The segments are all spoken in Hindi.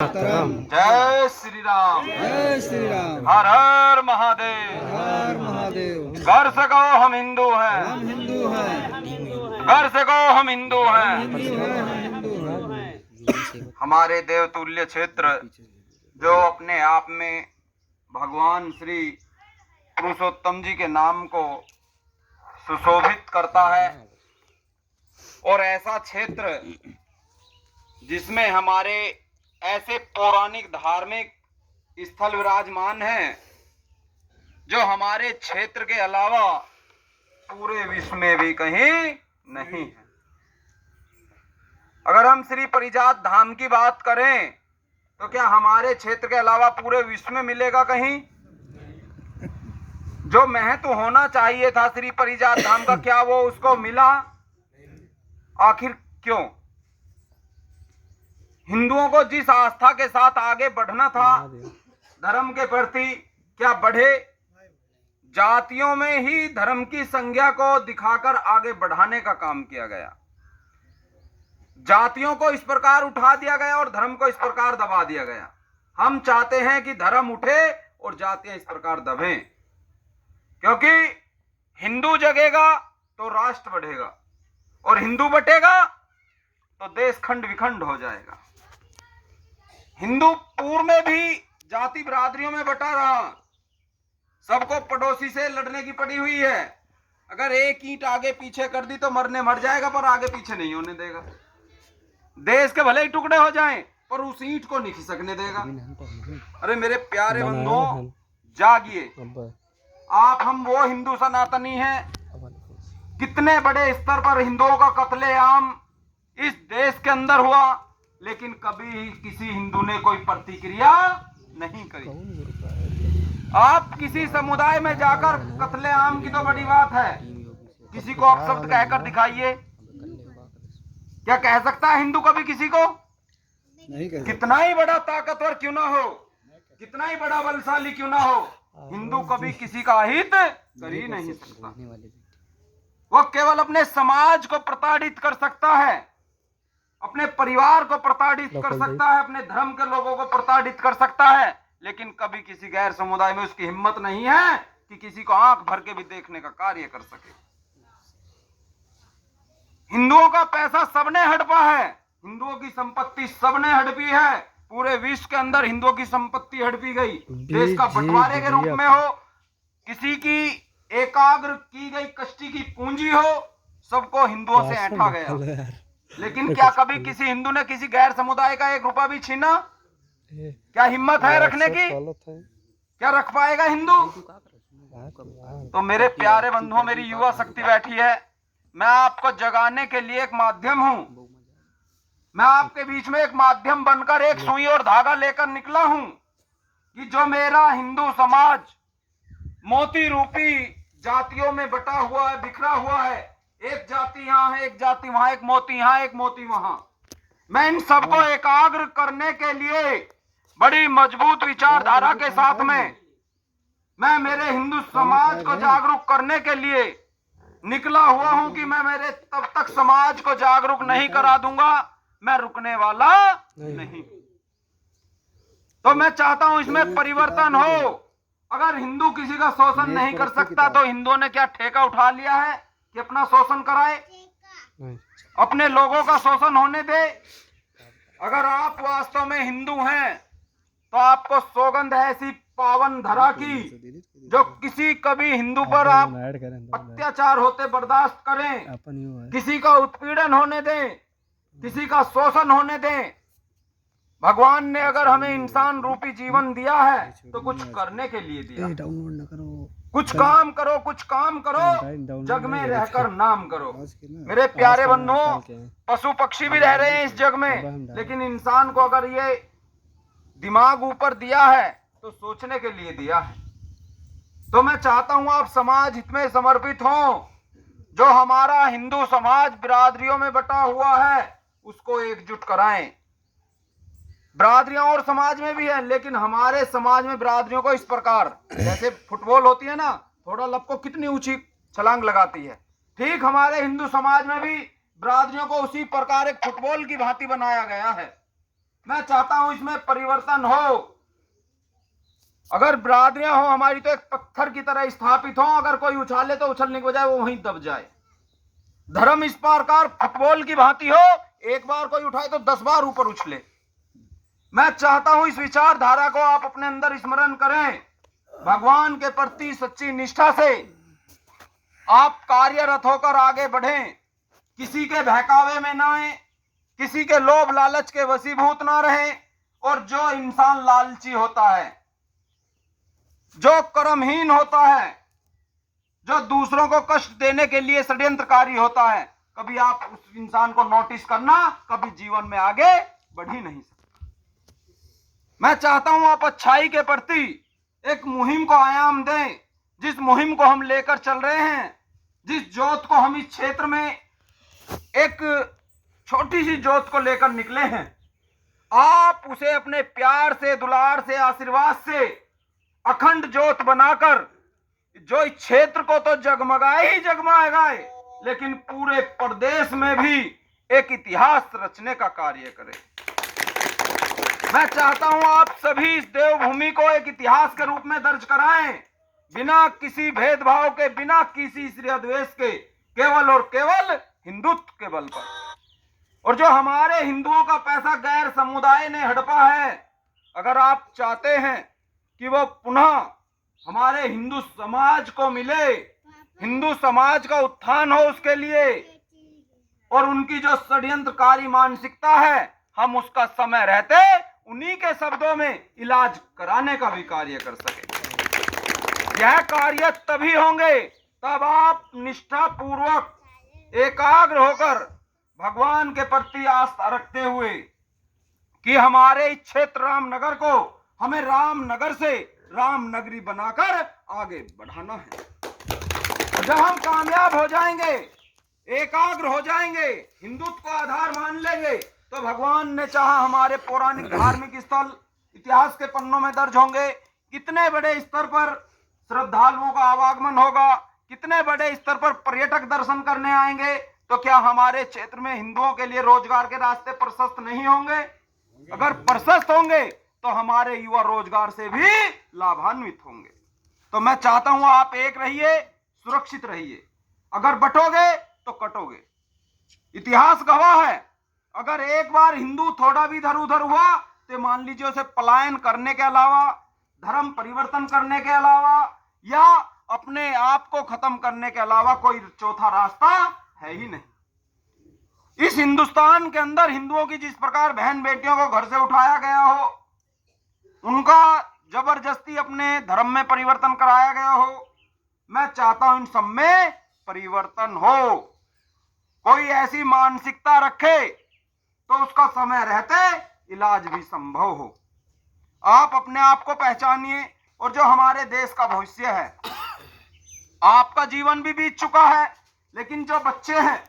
जय श्री राम। जय श्री राम। हर हर महादेव। हर महादेव। घर से कहो हम हिंदू हैं। हम हिंदू हैं। घर से कहो हम हिंदू हैं। हिंदू हैं। हम हिंदू हैं। हमारे देवतुल्य क्षेत्र जो अपने आप में भगवान श्री पुरुषोत्तम जी के नाम को सुशोभित करता है, और ऐसा क्षेत्र जिसमें हमारे ऐसे पौराणिक धार्मिक स्थल विराजमान हैं जो हमारे क्षेत्र के अलावा पूरे विश्व में भी कहीं नहीं है। अगर हम श्री परिजात धाम की बात करें तो क्या हमारे क्षेत्र के अलावा पूरे विश्व में मिलेगा कहीं? जो महत्व होना चाहिए था श्री परिजात धाम का, क्या वो उसको मिला? आखिर क्यों? हिंदुओं को जिस आस्था के साथ आगे बढ़ना था धर्म के प्रति, क्या बढ़े? जातियों में ही धर्म की संज्ञा को दिखाकर आगे बढ़ाने का काम किया गया। जातियों को इस प्रकार उठा दिया गया और धर्म को इस प्रकार दबा दिया गया। हम चाहते हैं कि धर्म उठे और जातियां इस प्रकार दबें, क्योंकि हिंदू जगेगा तो राष्ट्र बढ़ेगा, और हिंदू बटेगा तो देश खंड विखंड हो जाएगा। हिंदू पूर्व में भी जाति बिरादरियों में बटा रहा, सबको पड़ोसी से लड़ने की पड़ी हुई है। अगर एक ईंट आगे पीछे कर दी तो मर जाएगा, पर आगे पीछे नहीं होने देगा। देश के भले ही टुकड़े हो जाएं, पर उस ईंट को नहीं खिसकने देगा। अरे मेरे प्यारे बंधुओं, जागिए। आप हम वो हिंदू सनातनी हैं। कितने बड़े स्तर पर हिंदुओं का कत्लेआम इस देश के अंदर हुआ, लेकिन कभी किसी हिंदू ने कोई प्रतिक्रिया नहीं करी। आप किसी समुदाय में जाकर कत्लेआम की तो बड़ी बात है, किसी को अपशब्द कहकर दिखाइए। क्या कह सकता है हिंदू कभी किसी को? नहीं कह सकता। कितना ही बड़ा ताकतवर क्यों ना हो, कितना ही बड़ा बलशाली क्यों ना हो, हिंदू कभी किसी का हित कर ही नहीं सकता। वो केवल अपने समाज को प्रताड़ित कर सकता है, अपने परिवार को प्रताड़ित कर सकता है, अपने धर्म के लोगों को प्रताड़ित कर सकता है, लेकिन कभी किसी गैर समुदाय में उसकी हिम्मत नहीं है कि किसी को आंख भर के भी देखने का कार्य कर सके। हिंदुओं का पैसा सबने हड़पा है, हिंदुओं की संपत्ति सबने हड़पी है। पूरे विश्व के अंदर हिंदुओं की संपत्ति हड़पी गई। देश का बंटवारे के रूप में हो, किसी की एकाग्र की गई कष्टी की पूंजी हो, सबको हिंदुओं से ऐंठा गया। लेकिन क्या कभी किसी हिंदू ने किसी गैर समुदाय का एक रुपया भी छीना? क्या हिम्मत है रखने की? क्या रख पाएगा हिंदू? तो मेरे प्यारे बंधुओं, मेरी युवा शक्ति बैठी है, मैं आपको जगाने के लिए एक माध्यम हूं। मैं आपके बीच में एक माध्यम बनकर एक सुई और धागा लेकर निकला हूं कि जो मेरा हिंदू समाज मोती रूपी जातियों में बटा हुआ है, बिखरा हुआ है, एक जाति यहाँ है, एक जाति वहां, एक मोती यहाँ, एक मोती वहां, मैं इन सबको एकाग्र करने के लिए बड़ी मजबूत विचारधारा के साथ में मैं मेरे हिंदू समाज को जागरूक करने के लिए निकला हुआ हूं कि मैं मेरे तब तक समाज को जागरूक नहीं करा दूंगा, मैं रुकने वाला नहीं। तो मैं चाहता हूं इसमें परिवर्तन हो। अगर हिंदू किसी का शोषण नहीं कर सकता तो हिंदुओं ने क्या ठेका उठा लिया है कि अपना शोषण कराए? अपने लोगों का शोषण होने दे। अगर आप वास्तव में हिंदू हैं तो आपको सौगंध है ऐसी पावन धरा की, जो किसी कभी हिंदू पर आप अत्याचार होते बर्दाश्त करें, किसी का उत्पीड़न होने दें, किसी का शोषण होने दें। भगवान ने अगर हमें इंसान रूपी जीवन दिया है तो कुछ करने के लिए दिया। कुछ काम करो, कुछ काम करो, जग में रहकर नाम करो। मेरे प्यारे बंधुओं, पशु पक्षी भी रह रहे हैं इस जग में, लेकिन इंसान को अगर ये दिमाग ऊपर दिया है तो सोचने के लिए दिया है। तो मैं चाहता हूं आप समाज हित में समर्पित हों। जो हमारा हिंदू समाज बिरादरियों में बटा हुआ है उसको एकजुट कराएं। बिरादरियां और समाज में भी है, लेकिन हमारे समाज में बिरादरियों को इस प्रकार, जैसे फुटबॉल होती है ना, थोड़ा लपको कितनी ऊंची छलांग लगाती है, ठीक हमारे हिंदू समाज में भी बिरादरियों को उसी प्रकार एक फुटबॉल की भांति बनाया गया है। मैं चाहता हूं इसमें परिवर्तन हो। अगर बिरादरियां हो हमारी तो एक पत्थर की तरह स्थापित हो, अगर कोई उछाले तो उछलने के बजाय वो वहीं दब जाए। धर्म इस प्रकार फुटबॉल की भांति हो, एक बार कोई उठाए तो 10 बार ऊपर उछले। मैं चाहता हूं इस विचारधारा को आप अपने अंदर स्मरण करें। भगवान के प्रति सच्ची निष्ठा से आप कार्यरत होकर आगे बढ़ें। किसी के बहकावे में ना आए, किसी के लोभ लालच के वशीभूत ना रहें। और जो इंसान लालची होता है, जो कर्महीन होता है, जो दूसरों को कष्ट देने के लिए षड्यंत्रकारी होता है, कभी आप उस इंसान को नोटिस करना, कभी जीवन में आगे बढ़ ही नहीं सकता। मैं चाहता हूं आप अच्छाई के प्रति एक मुहिम को आयाम दें। जिस मुहिम को हम लेकर चल रहे हैं, जिस जोत को हम इस क्षेत्र में एक छोटी सी जोत को लेकर निकले हैं, आप उसे अपने प्यार से, दुलार से, आशीर्वाद से अखंड ज्योत बनाकर जो इस क्षेत्र को तो जगमगाए ही जगमगाए, लेकिन पूरे प्रदेश में भी एक इतिहास रचने का कार्य करें। मैं चाहता हूं आप सभी इस देवभूमि को एक इतिहास के रूप में दर्ज कराएं, बिना किसी भेदभाव के, बिना किसी श्रेयद्वेष के, केवल और केवल हिंदुत्व के बल पर। और जो हमारे हिंदुओं का पैसा गैर समुदाय ने हड़पा है, अगर आप चाहते हैं कि वो पुनः हमारे हिंदू समाज को मिले, हिंदू समाज का उत्थान हो उसके लिए, और उनकी जो षड्यंत्रकारी मानसिकता है, हम उसका समय रहते उन्हीं के शब्दों में इलाज कराने का भी कार्य कर सके। यह कार्य तभी होंगे तब आप निष्ठा पूर्वक एकाग्र होकर भगवान के प्रति आस्था रखते हुए कि हमारे इस क्षेत्र रामनगर को हमें रामनगर से रामनगरी बनाकर आगे बढ़ाना है। जब हम कामयाब हो जाएंगे, एकाग्र हो जाएंगे, हिंदुत्व को आधार मान लेंगे, तो भगवान ने चाहा हमारे पौराणिक धार्मिक स्थल इतिहास के पन्नों में दर्ज होंगे। कितने बड़े स्तर पर श्रद्धालुओं का आवागमन होगा, कितने बड़े स्तर पर पर्यटक दर्शन करने आएंगे। तो क्या हमारे क्षेत्र में हिंदुओं के लिए रोजगार के रास्ते प्रशस्त नहीं होंगे? अगर प्रशस्त होंगे तो हमारे युवा रोजगार से भी लाभान्वित होंगे। तो मैं चाहता हूं आप एक रहिए, सुरक्षित रहिए। अगर बटोगे तो कटोगे। इतिहास गवाह है, अगर एक बार हिंदू थोड़ा भी इधर उधर हुआ तो मान लीजिए उसे पलायन करने के अलावा, धर्म परिवर्तन करने के अलावा या अपने आप को खत्म करने के अलावा कोई चौथा रास्ता है ही नहीं। इस हिंदुस्तान के अंदर हिंदुओं की जिस प्रकार बहन बेटियों को घर से उठाया गया हो, उनका जबरदस्ती अपने धर्म में परिवर्तन कराया गया हो, मैं चाहता हूं इन सब में परिवर्तन हो। कोई ऐसी मानसिकता रखे तो उसका समय रहते इलाज भी संभव हो। आप अपने आप को पहचानिए। और जो हमारे देश का भविष्य है, आपका जीवन भी बीत चुका है, लेकिन जो बच्चे हैं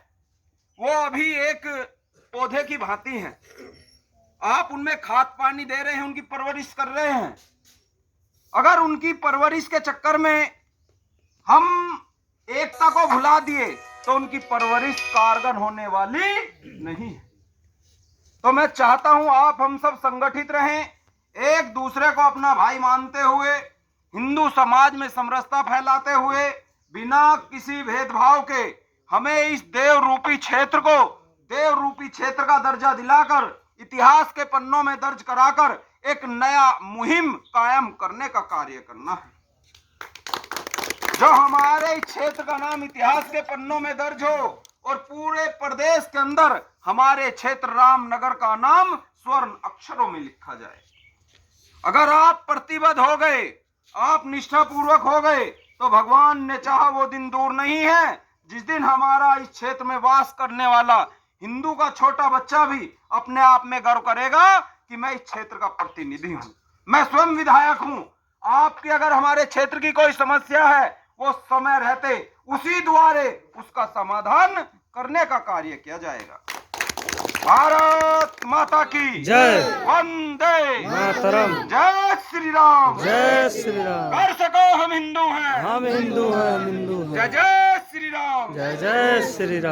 वो अभी एक पौधे की भांति हैं। आप उनमें खाद पानी दे रहे हैं, उनकी परवरिश कर रहे हैं। अगर उनकी परवरिश के चक्कर में हम एकता को भुला दिए तो उनकी परवरिश कारगर होने वाली नहीं है। तो मैं चाहता हूं आप हम सब संगठित रहें, एक दूसरे को अपना भाई मानते हुए, हिंदू समाज में समरसता फैलाते हुए, बिना किसी भेदभाव के हमें इस देव रूपी क्षेत्र को देव रूपी क्षेत्र का दर्जा दिलाकर, इतिहास के पन्नों में दर्ज कराकर एक नया मुहिम कायम करने का कार्य करना है। जो हमारे इस क्षेत्र का नाम इतिहास के पन्नों में दर्ज हो और पूरे प्रदेश के अंदर हमारे क्षेत्र रामनगर का नाम स्वर्ण अक्षरों में लिखा जाए। अगर आप प्रतिबद्ध हो गए, आप निष्ठा पूर्वक हो गए, तो भगवान ने चाहा वो दिन दूर नहीं है जिस दिन हमारा इस क्षेत्र में वास करने वाला हिंदू का छोटा बच्चा भी अपने आप में गर्व करेगा कि मैं इस क्षेत्र का प्रतिनिधि हूं, मैं स्वयं विधायक हूं। आपकी अगर हमारे क्षेत्र की कोई समस्या है, वो समय रहते उसी द्वारे उसका समाधान करने का कार्य किया जाएगा। भारत माता की जय। वंदे मातरम। जय श्री राम। जय श्री राम। कर सको हम हिंदू हैं, हम हिंदू हैं, हम हिंदू हैं। जय जय श्री राम। जय जय श्री राम।